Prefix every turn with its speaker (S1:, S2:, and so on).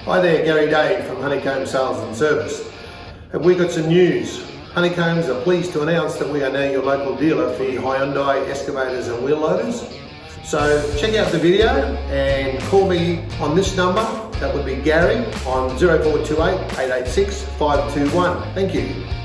S1: Hi there, Gary Day from Honeycombes Sales and Service. Have we got some news? Honeycombes are pleased to announce that we are now your local dealer for HYUNDAI excavators and wheel loaders. So check out the video and call me on this number, that would be Gary, on 0428 886 521. Thank you.